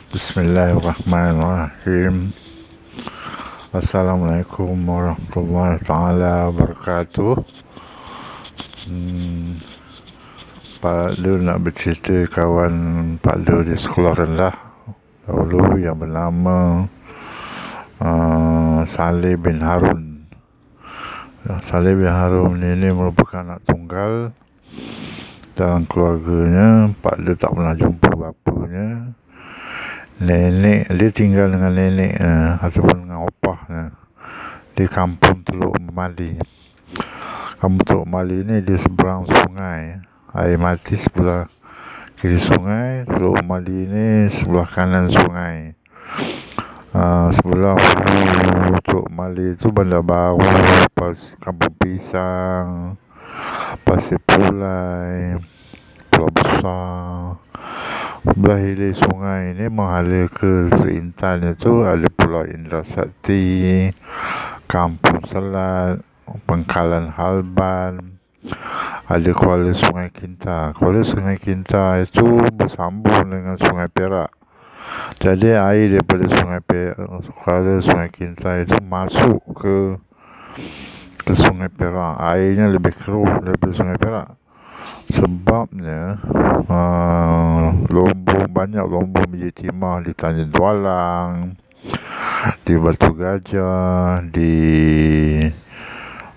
Bismillahirrahmanirrahim. Assalamualaikum warahmatullahi taala wabarakatuh. Pak Lu nak bercerita kawan Pak Lu di sekolah rendah dahulu yang bernama Saleh bin Harun. Saleh bin Harun ini merupakan anak tunggal. Dalam keluarganya, Pak Lu tak pernah jumpa bapanya. Nenek dia tinggal dengan nenek ataupun dengan opah di kampung Teluk Mali. Kampung Teluk Mali ni di seberang sungai, air mati sebelah kiri sungai, Teluk Mali ni sebelah kanan sungai. Sebelah Teluk Mali itu Bandar Baru, Kampung Pisang, Pasir Pulai, Pulau Besar. Sebelah hilir sungai ini menghala ke Seri Intan itu ada Pulau Indra Sakti, Kampung Selat, Pangkalan Halban, ada Kuala Sungai Kinta. Kuala Sungai Kinta itu bersambung dengan Sungai Perak. Jadi air daripada Kuala Sungai Kinta itu masuk ke Sungai Perak. Airnya lebih keruh daripada Sungai Perak. Sebabnya banyak lombong biji timah di Tanjung Dualang, di Batu Gajah, di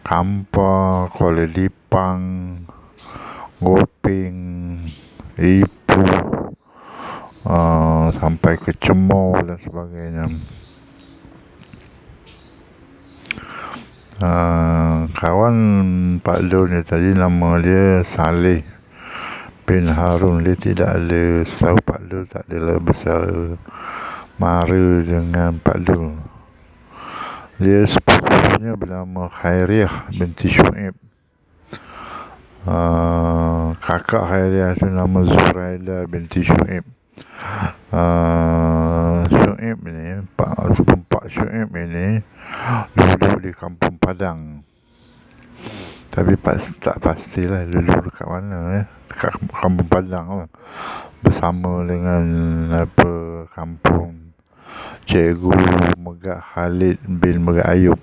Kampar, Kuala Lipang, Goping, Ipoh, sampai ke Cemor dan sebagainya. Kawan Pak Lu ni tadi nama dia Saleh bin Harun. Dia tidak ada, setahu Pak Lu tak adalah besar mara dengan Pak Lu. Dia sepupunya bernama Khairiah binti Syuib. Kakak Khairiah tu nama Zuraida binti Syuib. Syuib ni, Pak Syuib ini duduk di Kampung Padang. Tapi tak pastilah duduk dekat mana, dekat Kampung Padang lah. Bersama dengan kampung Cikgu Megak Khalid bin Megak Ayub.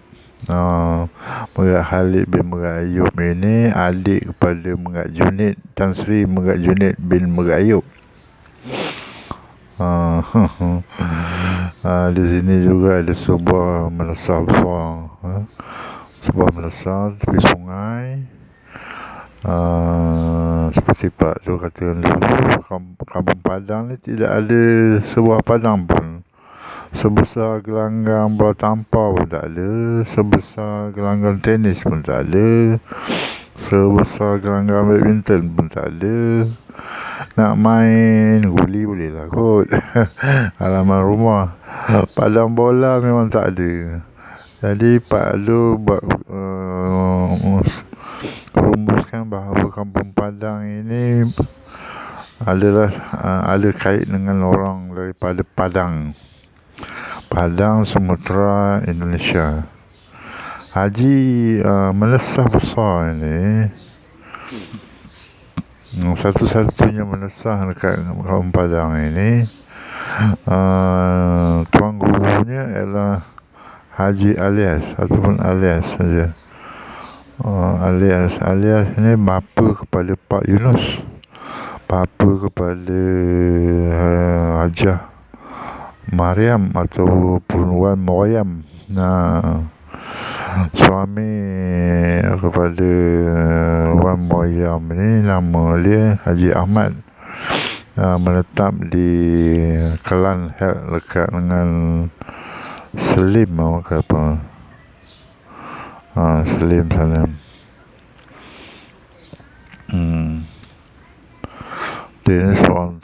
Megak Khalid bin Megak Ayub ini adik kepada Megak Junid, Tan Sri Megak Junid bin Megak Ayub. Di sini juga ada sebuah madrasah besar, sebuah madrasah tepi sungai. Seperti Pak Lu katakan dulu, Kampung Padang ni tidak ada sebuah padang pun. Sebesar gelanggang bola tampar pun tak ada, sebesar gelanggang tenis pun tak ada, sebesar gelanggang badminton pun tak ada. Nak main guli boleh lah kot halaman rumah. Padang bola memang tak ada. Jadi Pak Lu buat rumuskan bahawa Kampung Padang ini adalah ada kait dengan orang daripada Padang, Sumatera, Indonesia. Haji Melesah besar ini, satu-satunya melesah dekat Kampung Padang ini, tuan gurunya ialah Haji Alias ataupun Alias saja. Alias ini bapa kepada Pak Yunus, bapa kepada Hajah Mariam ataupun Wan Moyam. Suami kepada Wan Moyam ini nama dia Haji Ahmad. Menetap di Kelan dekat dengan Selim ke apa. Selim sana. Dia ni seorang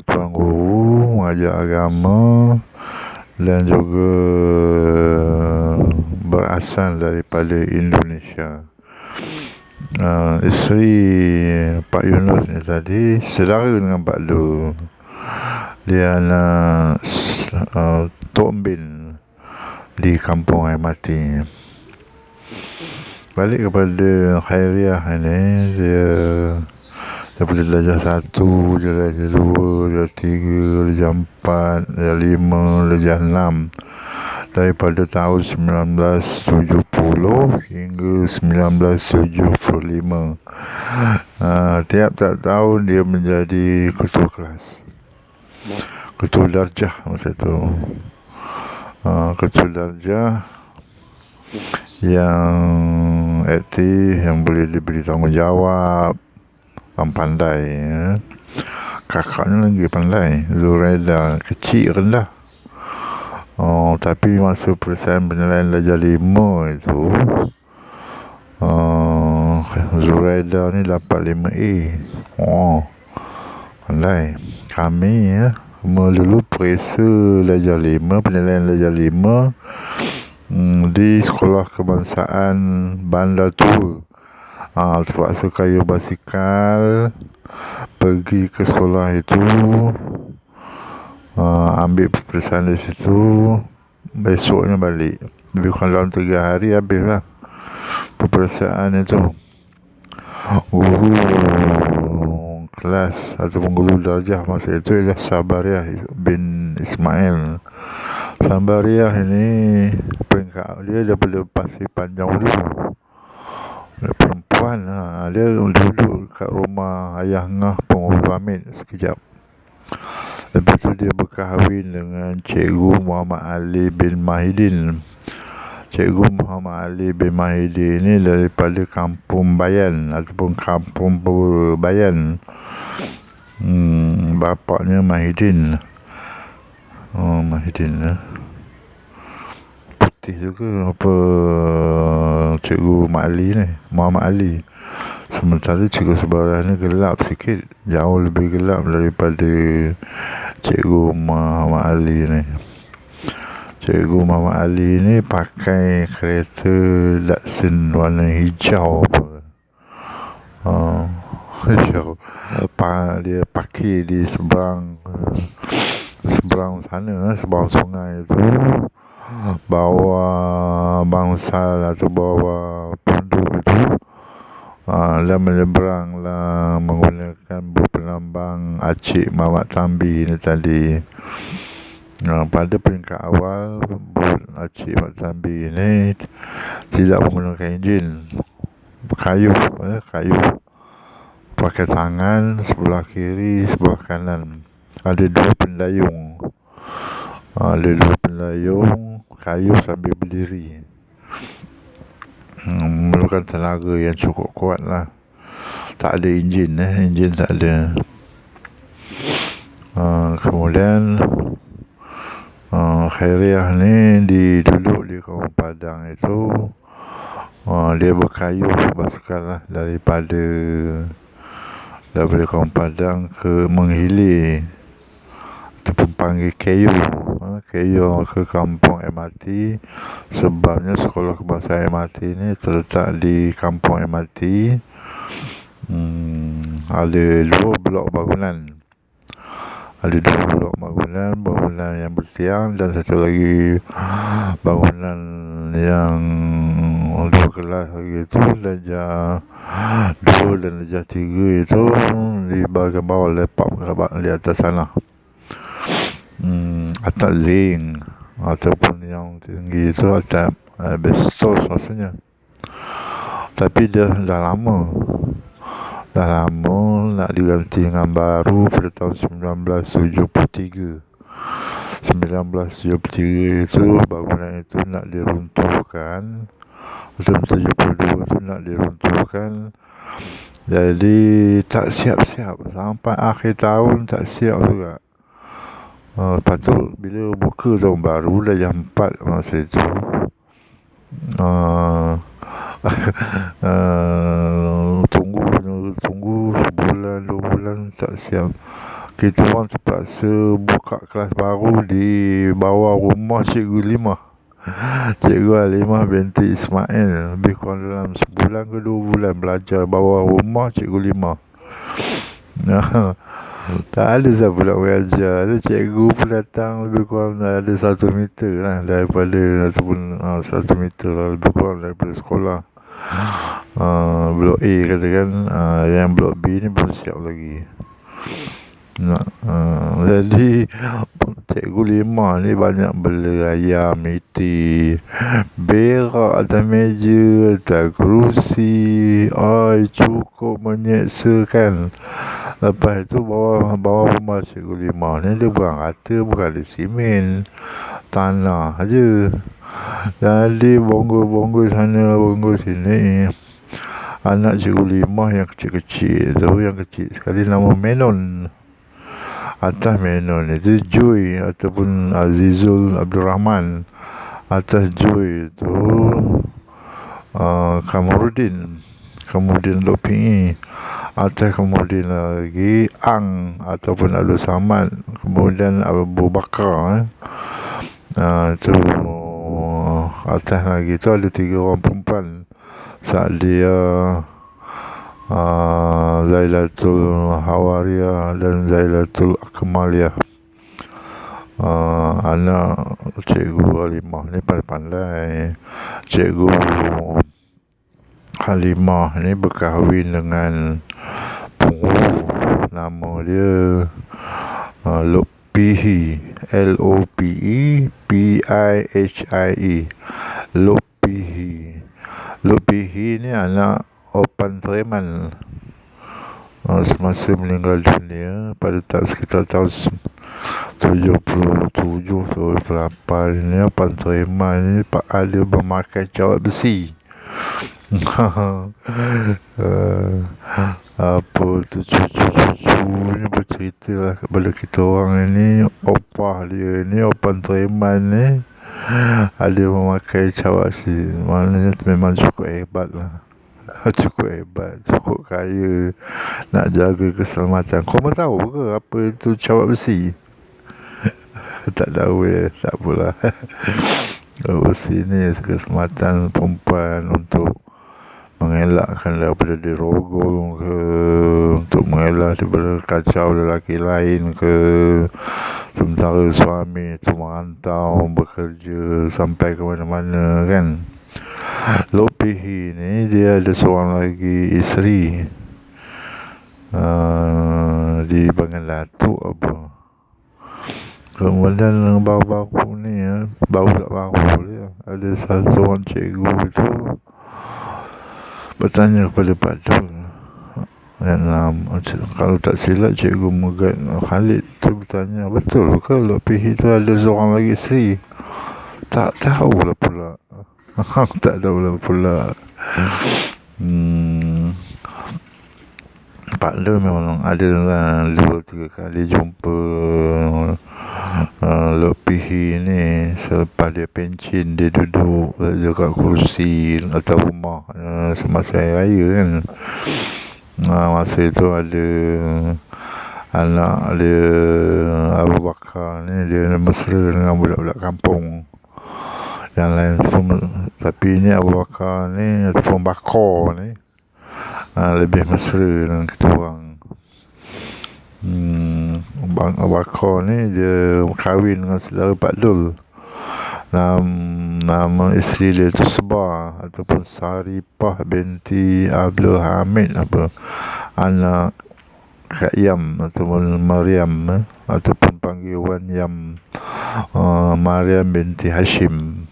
tuan guru mengajar agama dan juga berasal daripada Indonesia. Isteri Pak Yunus ni tadi saudara dengan Pak Lu. Dia anak Tok Bin di Kampung Air Mati. Balik kepada Khairiah ini, dia daripada darjah 1, darjah 2, darjah 3, darjah 4, darjah 5, darjah 6 daripada tahun 1970 hingga 1975. Tiap-tiap tahun dia menjadi ketua kelas, ketua darjah masa tu. Ketua darjah yang aktif, yang boleh diberi tanggungjawab, yang pandai, ya. Kakaknya lagi pandai, Zuraida, kecil rendah. Tapi masa persaingan penilaian darjah 5 itu, Zuraida ni dapat 5A. Pandai. Kami, ya, dulu periksa darjah 5, penilaian darjah 5 di Sekolah Kebangsaan Bandar Tua. Terpaksa kayu basikal pergi ke sekolah itu, ambil peperiksaan di situ, besoknya balik. Lebih kurang dalam 3 hari habislah peperiksaan itu. Guru kelas ataupun guru darjah masa itu ialah Sabariah bin Ismail. Sabariah ini peringkat dia daripada Pasir Panjang dulu. Perempuan, dia duduk kat rumah ayah ngah penghulu Hamid sekejap. Lepas tu dia berkahwin dengan Cikgu Muhammad Ali bin Mahidin. Cikgu Muhammad Ali bin Mahidin ini daripada Kampung Bayan ataupun Kampung Bayan. Bapaknya Mahidin. Mahidin, putih juga apa Cikgu Muhammad Ali. Sementara Cikgu Sabariah ni gelap sikit, jauh lebih gelap daripada Cikgu Muhammad Ali ni. Cikgu Muhammad Ali ni pakai kereta Datsun warna hijau hijau. Dia parkir di seberang sana, seberang sungai itu, bawah bangsal atau bawah pondok itu. Dan menyeberanglah menggunakan bot penambang Acik Mamat Tambi ni tadi. Pada peringkat awal, bot Acik Mamat Tambi ni tidak menggunakan enjin, kayu, pakai tangan, sebelah kiri, sebelah kanan. Ada 2 pendayung. Kayu sambil berdiri. Memerlukan tenaga yang cukup kuat lah. Tak ada enjin, enjin tak ada. Kemudian Khairiah ni duduk di Kampung Padang itu. Dia berkayuh basikal lah daripada Kampung Padang ke Menghilir, ataupun panggil KU ke Kampung MRT. Sebabnya Sekolah Kebangsaan MRT ni terletak di Kampung MRT. Ada 2 blok bangunan. Bangunan yang bertiang, dan satu lagi bangunan yang 2 kelas lagi itu, darjah 2 dan darjah 3 itu di bahagian bawah, lepak di atas sana. Atap zinc ataupun yang tinggi itu atap asbestos maksudnya. Tapi dah lama nak diganti dengan baru pada tahun 1973. 1973 itu bangunan itu nak diruntuhkan. Tahun 72 itu nak diruntuhkan. Jadi tak siap-siap, sampai akhir tahun tak siap juga. Lepas tu bila buka tahun baru darjah 4 masa itu, tunggu sebulan 2 bulan tak siap. Kita orang terpaksa buka kelas baru di bawah rumah Cikgu Limah. Cikgu Halimah binti Ismail. Lebih kurang dalam sebulan ke 2 bulan belajar bawah rumah Cikgu Limah. Tak ada siapa nak mengajar. Cikgu pun datang lebih kurang ada 1 meter lah daripada, ataupun 1 meter lah lebih kurang daripada sekolah. Blok A katakan, yang blok B ni belum siap lagi. Jadi Cikgu Lima ni banyak bela ayam iti, berak atas meja, atas kerusi. Cukup menyeksakan. Lepas tu bawah rumah Cikgu Lima ni dia bukan rata, bukan ada simen, tanah je. Jadi bonggol-bonggol sana, bonggol sini. Anak Cikgu Lima yang kecil-kecil tu, yang kecil sekali, nama Menon. Atas Menon itu Joy ataupun Azizul Abdul Rahman. Atas Joy itu Kamarudin Lopingi. Atas kemudian lagi Ang ataupun Abdul Samad. Kemudian Abu Bakar. Itu atas lagi tu ada 3 orang perempuan. Sa'dia, Zailatul Hawaria dan Zailatul Akmaliyah. Anak Cikgu Halimah ni pandai-pandai. Cikgu Halimah ni berkahwin dengan penghulu, nama dia Lopihi, Lopephie. Lopihi ni anak Opan Treman. Semasa meninggal dunia pada sekitar tahun 78 ni, Opan Treman ni ada memakai cawat besi. Apa tu cucu-cucunya bercerita lah kepada kita orang ini, opah dia ni, Opan Treman ni ada memakai cawat besi. Maknanya memang cukup hebat lah. Cukup hebat, cukup kaya nak jaga keselamatan. Kau tahu ke apa itu cawat besi? Tak tahu ya, tak apalah. Besi ni keselamatan perempuan untuk mengelakkan daripada dirogol ke, untuk mengelak daripada kacau lelaki lain ke, sementara suami tu merantau bekerja sampai ke mana-mana kan. Lopihi ni dia ada seorang lagi isteri di Bangladesh apa. Kemudian baru-baru ni ada satu orang cikgu tu bertanya kepada Pak Dul yang nama, kalau tak silap Cikgu Mugad Khalid tu bertanya, betul ke Lopihi tu ada seorang lagi isteri? Tak tahulah pula. Tak tahulah pula. Pak Dul memang ada lah 2-3 kali jumpa Lopihi ni. Selepas dia pencin, dia duduk dekat kursi atau rumah semasa hari raya kan. Masa itu ada anak dia Abu Bakar ni, dia mesra dengan budak-budak kampung yang lain semua. Tapi ni Abu Bakar ni ataupun Bakar ni lebih mesra dengan kita orang. Abu Bakar ni dia kahwin dengan saudara Pak Dul. Nama isteri dia tu Sebah ataupun Saripah binti Abdul Hamid apa, anak Kak Yam ataupun Maryam ataupun panggil Wan Yam. Maryam binti Hashim.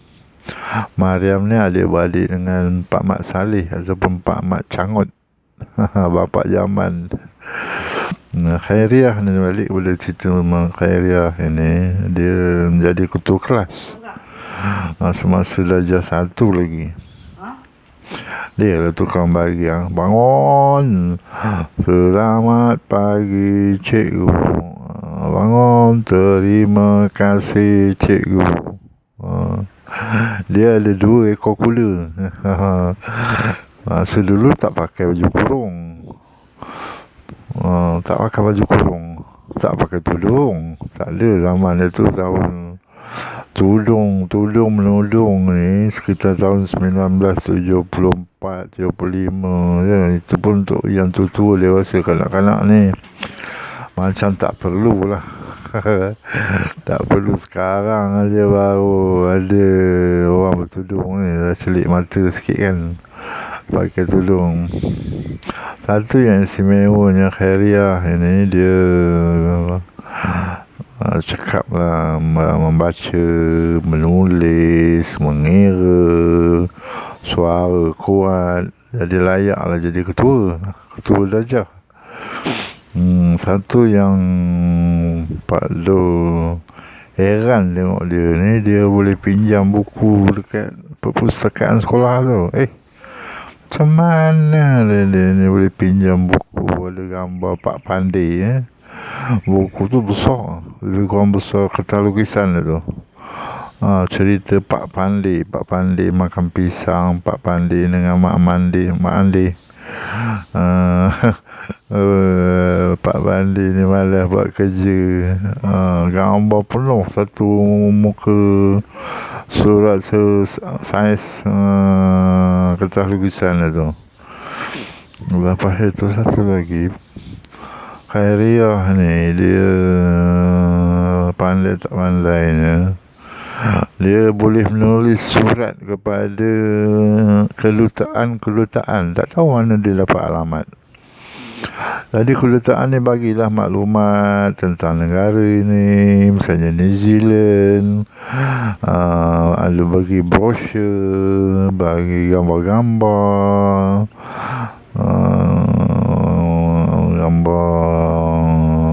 Maryam ni adik-beradik dengan Pak Mat Saleh ataupun Pak Mat Cangot. Bapak zaman. Khairiah ni balik boleh cerita memang Khairiah ini dia menjadi ketua kelas semasa darjah 1 lagi. Dia lah tukang bagi bangun, selamat pagi cikgu, bangun, terima kasih cikgu. Dia ada 2 ekor kuda. Masa dulu tak pakai baju kurung, tak pakai baju kurung, tak pakai tudung. Tak ada zaman itu. Tahun tudung menudung ni sekitar tahun 1974 75 ya. Itu pun untuk yang tua-tua dewasa. Kanak-kanak ni macam tak perlu lah. Tak perlu. Sekarang aja baru ada orang bertudung ni dah celik mata sikit kan. pakai tudung. Satu yang istimewanya Khairiyah ini, dia cakap lah, membaca, menulis, mengira, suara kuat, jadi layak lah jadi ketua darjah. Satu yang Pak Lo heran tengok dia ni, dia boleh pinjam buku dekat perpustakaan sekolah tu. Macam mana dia ni boleh pinjam buku ada gambar Pak Pandey. Buku tu besar, lebih kurang besar kertas lukisan tu. Cerita Pak Pandey makan pisang, Pak Pandey dengan Mak Andi. Pak Pandey ni malas buat kerja. Gambar penuh satu muka surat saiz kertas lukisan tu. Lepas itu satu lagi, Khairiyah ni, dia pandai tak pandainya, dia boleh menulis surat kepada kedutaan. Tak tahu mana dia dapat alamat. Jadi kedutaan ni bagilah maklumat tentang negara ini, misalnya New Zealand, ada bagi brosur, bagi gambar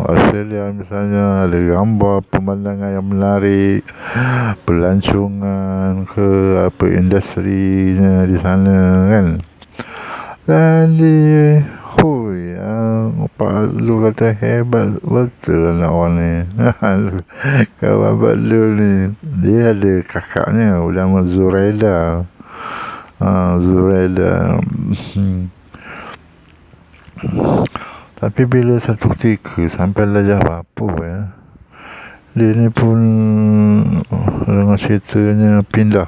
Australia misalnya, ada gambar pemandangan yang menarik, pelancongan ke apa industrinya di sana kan. Dan Pak Lu kata hebat betul anak orang ni. Kawan Pak Lu ni, dia ada kakaknya bernama Zuraida. Tapi bila satu ketika sampai darjah berapa dia ni pun dengan ceritanya pindah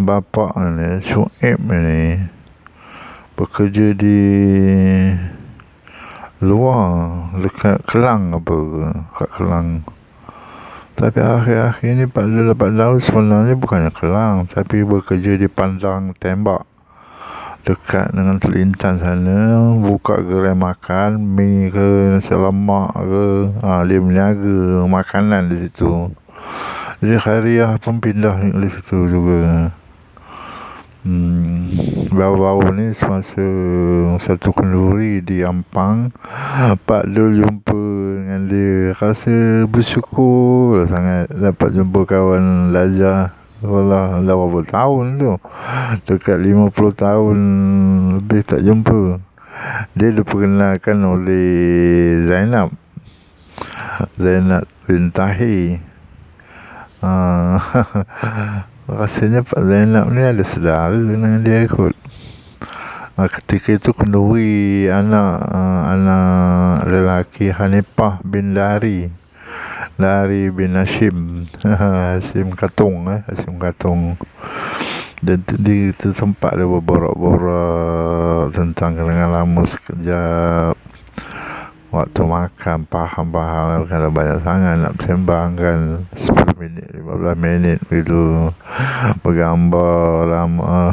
bapak ni, Syuib ni, bekerja di luar dekat Kelang kat Kelang. Tapi akhir-akhir ni Pak Lu dapat tahu sebenarnya bukannya Kelang, tapi bekerja di Pandang Tembak dekat dengan Teluk Intan sana, buka gerai makan, mi ke, nasi lemak ke, dia meniaga makanan di situ. Jadi Khairiyah pun pindah di situ juga. Baru-baru ni semasa satu kenduri di Ampang, Pak Dul jumpa dengan dia, rasa bersyukur sangat dapat jumpa kawan darjah sekolah. Dah berapa tahun tu, dekat 50 tahun lebih tak jumpa. Dia diperkenalkan oleh Zainab bin Tahir. Rasanya Pak Zainab ni ada saudara dengan dia kot. Ketika itu kenduri anak lelaki Hanifah bin Dari bin Hashim Katung. Dan dia tersempat dia berborak-borak tentang kenangan lama sekejap. Waktu makan, faham kalau banyak sangat nak bersembang kan, 10 minit, 15 minit begitu, bergambar lama,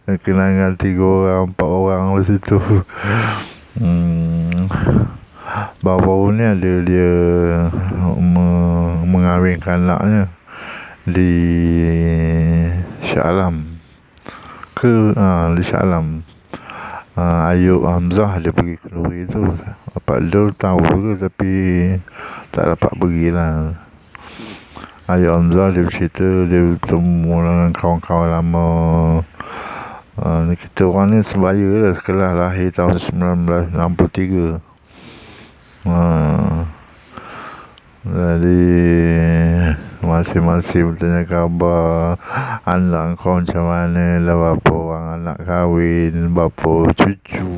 kenangan 3 orang, 4 orang di situ. Baru-baru ni ada dia mengawinkan anaknya di Shah Alam di Shah Alam. Ayub Hamzah dia pergi kenduri tu. Pak Dul tahu juga tapi tak dapat pergilah. Ayub Hamzah dia bercerita dia bertemu dengan kawan-kawan lama. Kita orang ni sebaya lah, sekelas, lahir tahun 1963. Jadi masing-masing bertanya khabar, anak kau macam mana, dah berapa orang anak kahwin, berapa cucu,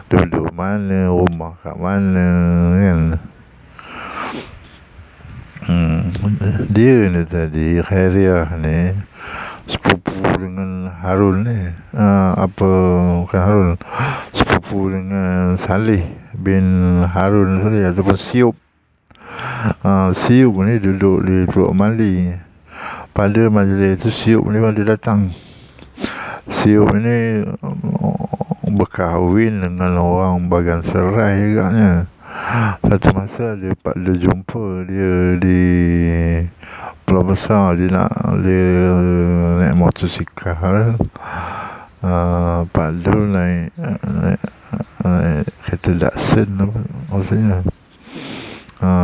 duduk mana, rumah kat mana kan. Dia ni tadi, Khairiyah ni, sepupu dengan Harun ni, bukan Harun, sepupu dengan Saleh bin Harun Saleh ataupun Siup. Siup ni duduk di Teluk Mali. Pada majlis itu Siup ni dia datang. Siup ini berkahwin dengan orang Bagan Serai agaknya. Satu masa dia jumpa dia di Pulau Besar. Dia naik motosikal. Pak Dul naik kereta Datsun apa maksudnya.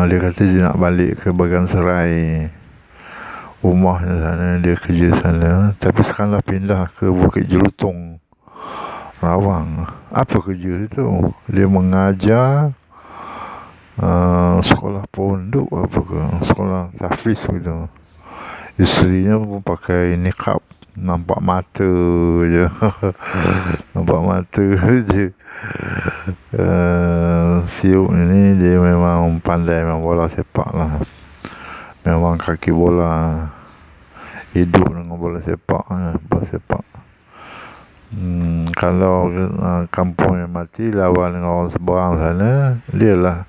Dia kata dia nak balik ke Bagan Serai, rumahnya sana, dia kerja sana. Tapi sekarang dah pindah ke Bukit Jelutong, Rawang. Apa kerja dia tu? Dia mengajar sekolah pondok apa ke, sekolah tahfiz gitu. Isterinya pun pakai niqab, nampak mata je. Nampak mata je. Siup ni dia memang pandai main bola sepak lah. Memang kaki bola, hidup dengan bola sepak. Bola sepak. Kalau kampung yang mati lawan dengan orang seberang sana, dia lah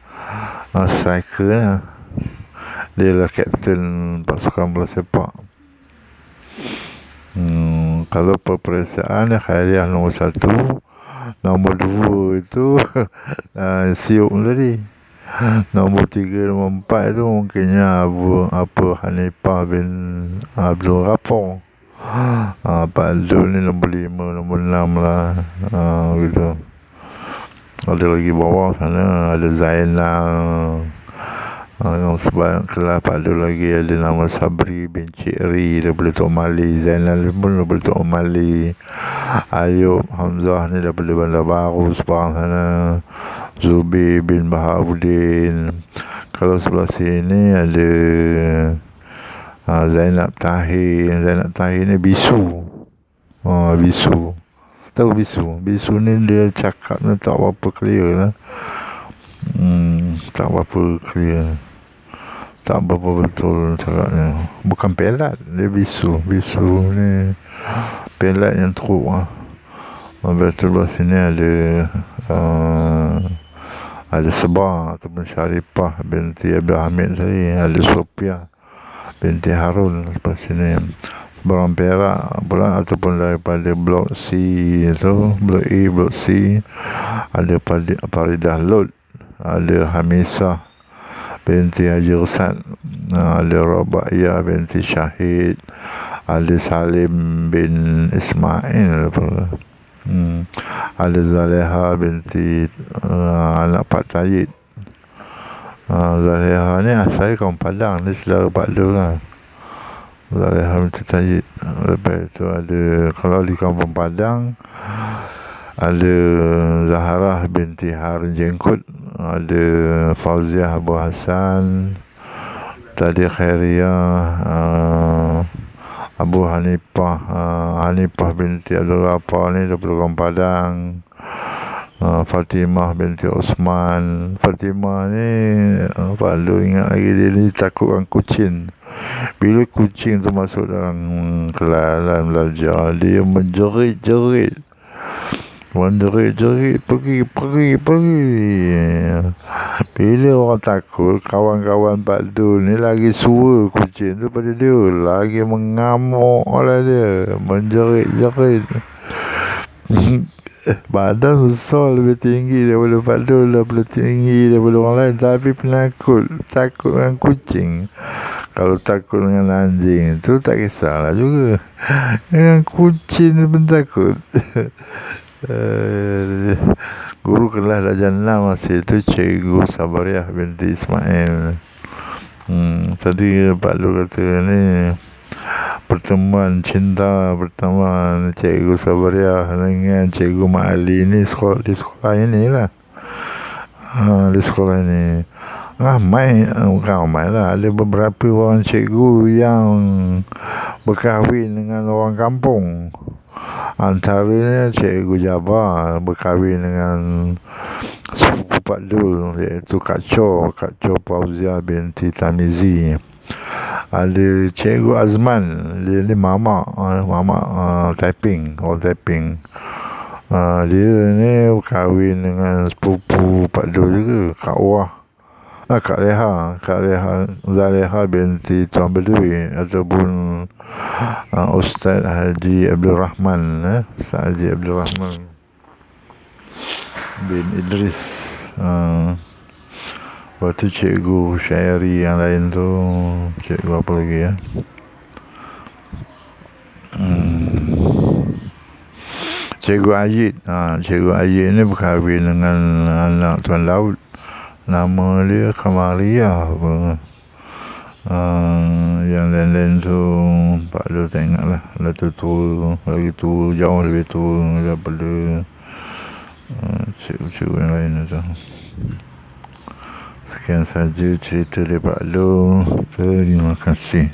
striker lah. Dia lah kapten pasukan bola sepak. Kalau peperiksaan Khairiah nombor 1, nombor 2 itu Siup tadi. Nombor 3, nombor 4 itu mungkinnya Abu Hanifah bin Abdul Ghafar. Pak Dul ni nombor 5, nombor 6 lah. Gitu. Ada lagi bawah sana, ada Zainal. Sebab kelas Pak Dul lagi ada nama Sabri bin Cikri daripada Tok Mali. Zainal pun daripada Tok Mali. Ayub Hamzah ni daripada Bandar Baru seberang sana. Zubi bin Baharuddin. Kalau sebelah sini ada Zainab Tahir. Zainab Tahir ni bisu. Bisu. Tahu bisu? Bisu ni dia cakap ni tak berapa clear lah. Tak berapa clear, tak berapa betul cakapnya. Bukan pelat, dia bisu. Bisu ni pelat yang teruk lah. Lepas tu belah sini ada Sebar ataupun Syarifah binti Abdul Hamid tadi. Ada Sophia binti Harun. Lepas sini Barang Perak pula, ataupun daripada Blok C itu, Blok A, Blok C, ada Faridah Lod, ada Hamisah binti Haji Rusad, ada Rabaiyah binti Syahid, ada Salim bin Ismail, ada Zaleha binti anak Pak Tayyid. Zaleha ni asalnya kaum Padang, dia saudara Pak Dul lah. Zaleha binti Tayyid. Lepas itu ada, kalau di kampung Padang, ada Zaharah binti Harun Jengkut, ada Fauziah Abu Hassan, tadi Khairiah, Abu Hanifah, Hanifah binti Abdul Ghafar ni daripada kampung Padang. Fatimah binti Osman. Fatimah ni Pak Lu ingat lagi, dia ni takut dengan kucing. Bila kucing tu masuk dalam kelas dalam belajar, dia menjerit-jerit, pergi. Bila orang takut, kawan-kawan Pak Dul ni lagi suara kucing tu pada dia, lagi mengamuk lah dia, menjerit-jerit. Badan besar, lebih tinggi daripada Pak Dul, lebih tinggi daripada orang lain, tapi penakut, takut dengan kucing. Kalau takut dengan anjing tu tak kisahlah juga, dengan kucing pun takut. Guru kelas darjah 6 masih tu Cikgu Sabariah binti Ismail. Tadi Pak Dul kata ni pertemuan cinta pertama Cikgu Sabariah dengan Cikgu Mak Ali ni di sekolah ini lah. Di sekolah ini bukan ramai lah, ada beberapa orang cikgu yang berkahwin dengan orang kampung. Antaranya Cikgu Jabar berkahwin dengan sepupu Pak Dul, iaitu Kak Cho Fauziah binti Tamizi. Ada Cikgu Azman, dia ni mama typing, all typing. Dia ni berkahwin dengan sepupu Pak Dul juga, Kak Wah Zaleha binti Tuan Bedui ataupun Ustaz Haji Abdul Rahman, Ustaz Haji Abdul Rahman bin Idris. Lepas tu cikgu syairi yang lain tu, cikgu apa lagi ya? Cikgu Ajid. Cikgu Ajid ni berkahwin dengan anak Tuan Laut. Nama dia Kamaria apa. Yang lain-lain tu Pak Lu tengoklah. Lagi tua, jauh lebih tua daripada cikgu-cikgu yang lain tu. Sekian saja cerita dari Pak Lu. Terima kasih.